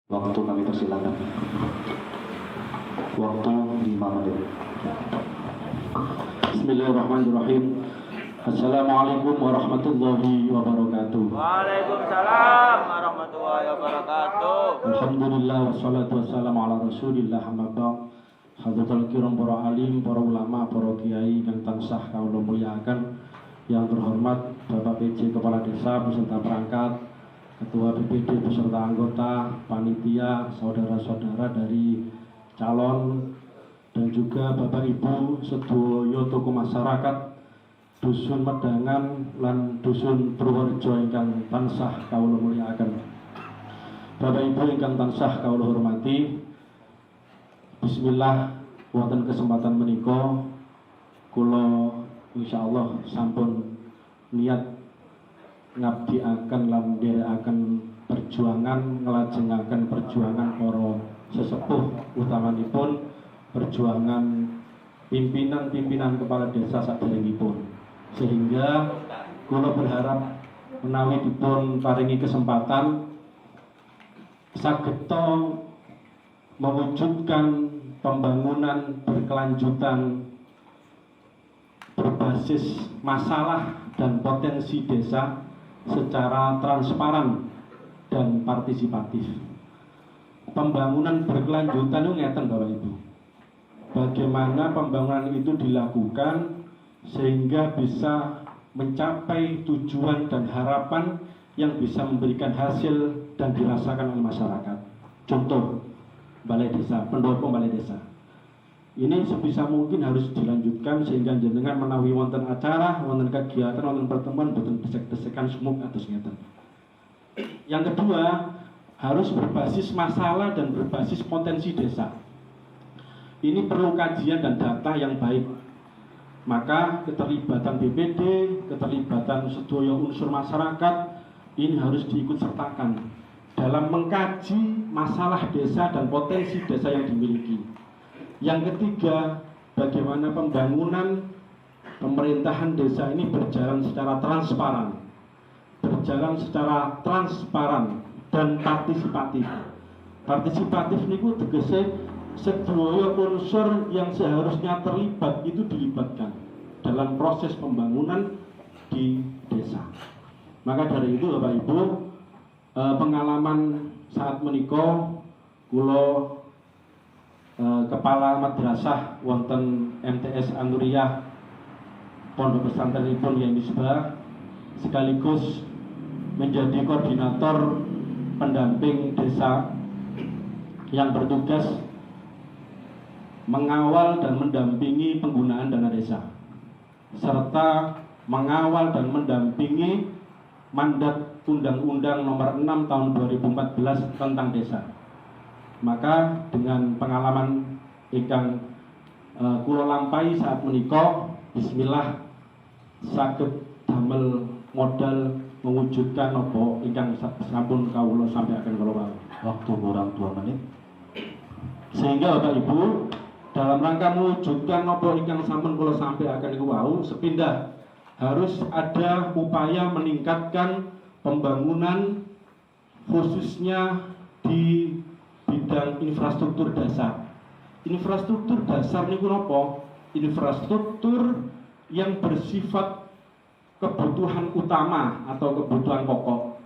Waktu kami persilakan. Waktu 5 menit. Bismillahirrahmanirrahim. Assalamualaikum warahmatullahi wabarakatuh. Waalaikumsalam warahmatullahi wabarakatuh. Alhamdulillah wassalatu wassalamu ala rasulillah amma ba'd. Hadratul kiram, para alim, para ulama, para kiai yang tansah kaula muliakan. Yang terhormat Bapak PJ Kepala Desa beserta perangkat, Ketua BPD beserta anggota, panitia, saudara-saudara dari calon, dan juga Bapak Ibu sedaya tokoh masyarakat Dusun Medangan lan Dusun Purworejo ingkang tansah kawula muliaken. Bapak Ibu ingkang tansah kawula hormati, bismillah, wonten kesempatan menika kula insyaallah sampun niat ngabdiaken lan nderekaken perjuangan, nglajengaken perjuangan para sesepuh, utamanipun perjuangan pimpinan-pimpinan kepala desa saderengipun. Sehingga kula berharap menawi dipun paringi kesempatan sageta mewujudkan pembangunan berkelanjutan berbasis masalah dan potensi desa secara transparan dan partisipatif. Pembangunan berkelanjutan itu ngeten Bapak Ibu. Bagaimana pembangunan itu dilakukan sehingga bisa mencapai tujuan dan harapan yang bisa memberikan hasil dan dirasakan oleh masyarakat. Contoh, balai desa, pendopo balai desa. Ini sebisa mungkin harus dilanjutkan sehingga jenengan menawi wonten acara, wonten kegiatan, wonten pertemuan boten desek-desekan sumuk atus ngeten. Yang kedua, harus berbasis masalah dan berbasis potensi desa. Ini perlu kajian dan data yang baik. Maka keterlibatan BPD, keterlibatan sedaya unsur masyarakat ini harus diikut sertakan dalam mengkaji masalah desa dan potensi desa yang dimiliki. Yang ketiga, bagaimana pembangunan pemerintahan desa ini berjalan secara transparan, dan partisipatif. Partisipatif niku tegese sedaya unsur yang seharusnya terlibat itu dilibatkan dalam proses pembangunan di desa. Maka dari itu Bapak Ibu, pengalaman saat menika kula Kepala Madrasah wonten MTS Anuriyah Pondok Pesantrenipun Yai Misbah, sekaligus menjadi koordinator pendamping desa yang bertugas mengawal dan mendampingi penggunaan dana desa, serta mengawal dan mendampingi mandat Undang-Undang Nomor 6 Tahun 2014 tentang desa. Maka dengan pengalaman ingkang kula lampahi saat menika, bismillah saged damel modal mewujudkan apa ingkang sampun kawula sampaikan kala Waktu kurang 2 menit. Sehingga Bapak Ibu, dalam rangka mewujudkan apa ingkang sampun kula sampaikan niku wau, sepindah harus ada upaya meningkatkan pembangunan khususnya di bidang infrastruktur dasar. Infrastruktur dasar niku napa? Infrastruktur yang bersifat kebutuhan utama atau kebutuhan pokok.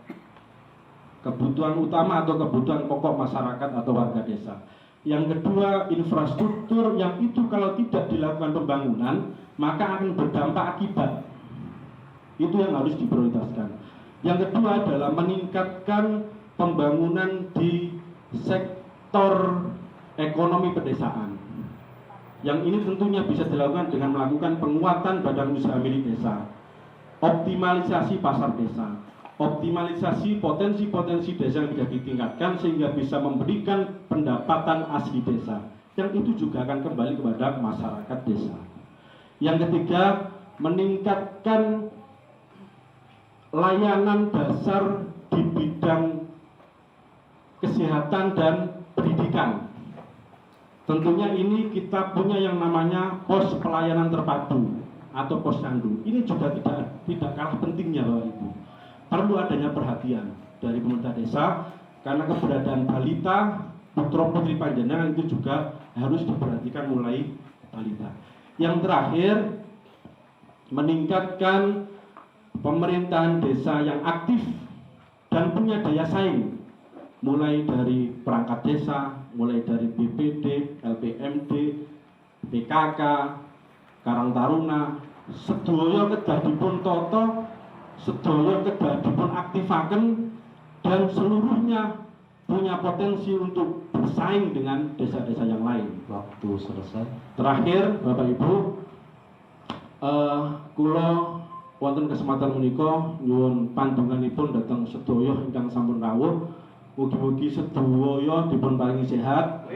Kebutuhan utama atau kebutuhan pokok masyarakat atau warga desa. Yang kedua, infrastruktur yang itu kalau tidak dilakukan pembangunan, maka akan berdampak akibat. Itu yang harus diprioritaskan. Yang kedua adalah meningkatkan pembangunan di sektor ekonomi pedesaan. Yang ini tentunya bisa dilakukan dengan melakukan penguatan badan usaha milik desa, optimalisasi pasar desa, optimalisasi potensi-potensi desa yang bisa ditingkatkan sehingga bisa memberikan pendapatan asli desa, yang itu juga akan kembali kepada masyarakat desa. Yang ketiga, meningkatkan layanan dasar di bidang kesehatan dan pendidikan. Tentunya ini kita punya yang namanya pos pelayanan terpadu atau posyandu. Ini juga tidak kalah pentingnya Bapak Ibu. Perlu adanya perhatian dari pemerintah desa karena keberadaan balita putra putri panjenengan itu juga harus diperhatikan mulai balita. Yang terakhir, meningkatkan pemerintahan desa yang aktif dan punya daya saing, mulai dari perangkat desa, mulai dari BPD, LPMD, PKK, Karang Taruna, sedaya kedah dipun toto, sedaya kedah dipun aktifaken, dan seluruhnya punya potensi untuk bersaing dengan desa-desa yang lain. Waktu selesai. Terakhir, Bapak Ibu, kula wonten kesempatan menika nyuwun pandonganipun dhateng sedaya ingkang sampun rawuh. Mugi-mugi sedaya dipun paringi sehat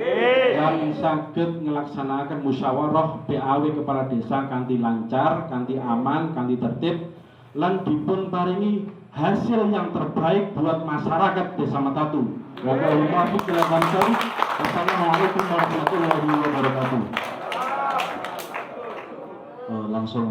lan saged nglaksanaken musyawarah PAW kepala desa kanthi lancar, kanthi aman, kanthi tertib, lan dipun paringi hasil yang terbaik buat masyarakat Desa Metatu. Wassalamualaikum warahmatullahi wabarakatuh. Langsung